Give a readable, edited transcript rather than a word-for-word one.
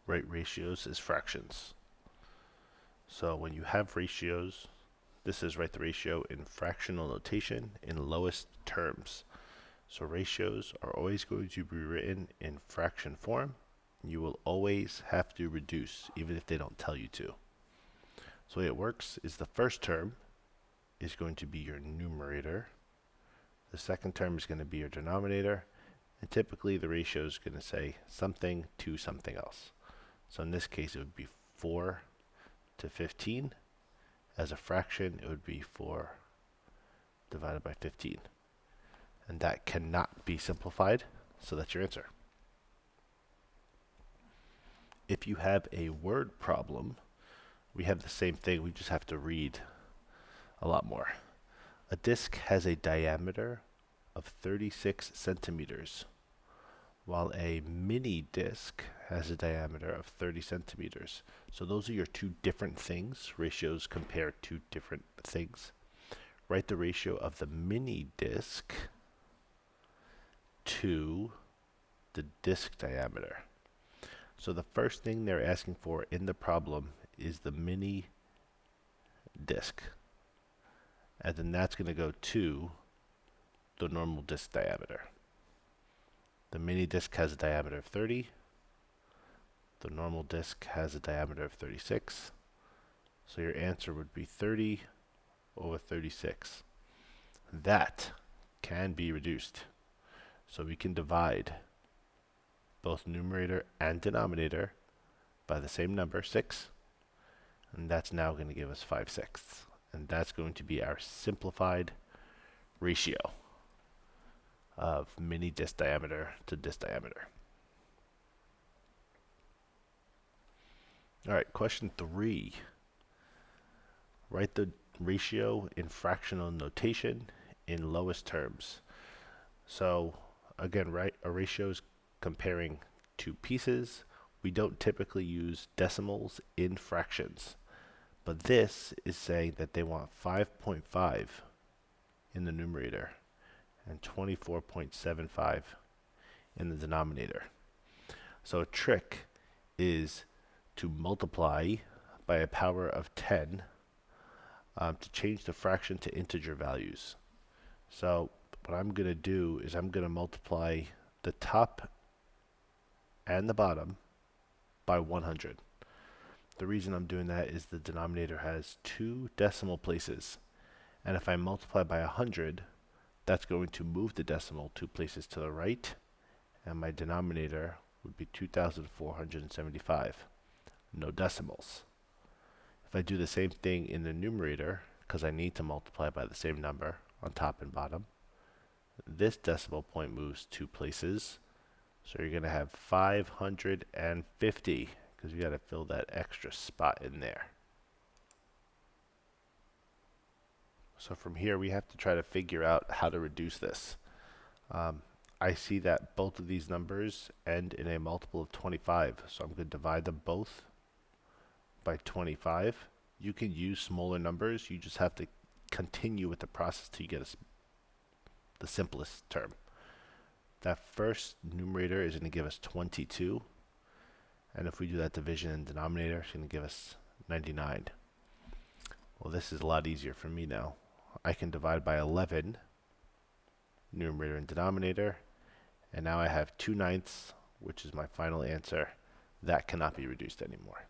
write ratios as fractions. So when you have ratios, this is write the ratio in fractional notation in lowest terms. So ratios are always going to be written in fraction form. You will always have to reduce, even if they don't tell you to. So the way it works is the first term is going to be your numerator. The second term is going to be your denominator. And typically the ratio is going to say something to something else. So in this case, it would be 4 to 15. As a fraction, it would be 4 divided by 15. And that cannot be simplified, so that's your answer. If you have a word problem, we have the same thing, we just have to read a lot more. A disk has a diameter of 36 centimeters, while a mini disk has a diameter of 30 centimeters. So those are your two different things. Ratios compare two different things. Write the ratio of the mini disk to the disk diameter. So the first thing they're asking for in the problem is the mini disk. And then that's going to go to the normal disk diameter. The mini disk has a diameter of 30. The normal disk has a diameter of 36. So your answer would be 30 over 36. That can be reduced. So we can divide both numerator and denominator by the same number, 6. And that's now going to give us 5/6. And that's going to be our simplified ratio of mini disk diameter to disk diameter. All right, question 3. Write the ratio in fractional notation in lowest terms. So again, right, a ratio is comparing two pieces. We don't typically use decimals in fractions, but this is saying that they want 5.5 in the numerator and 24.75 in the denominator. So a trick is to multiply by a power of 10 to change the fraction to integer values. So what I'm going to do is I'm going to multiply the top and the bottom by 100. The reason I'm doing that is the denominator has 2 decimal places. And if I multiply by 100, that's going to move the decimal 2 places to the right. And my denominator would be 2,475. No decimals. If I do the same thing in the numerator, because I need to multiply by the same number on top and bottom, this decimal point moves 2 places. So you're going to have 550, because you got to fill that extra spot in there. So from here, we have to try to figure out how to reduce this. I see that both of these numbers end in a multiple of 25, so I'm going to divide them both by 25. You can use smaller numbers, you just have to continue with the process till you get the simplest term. That first numerator is going to give us 22, and if we do that division in denominator, it's going to give us 99. Well, this is a lot easier for me now. I can divide by 11, numerator and denominator, and now I have 2/9, which is my final answer. That cannot be reduced anymore.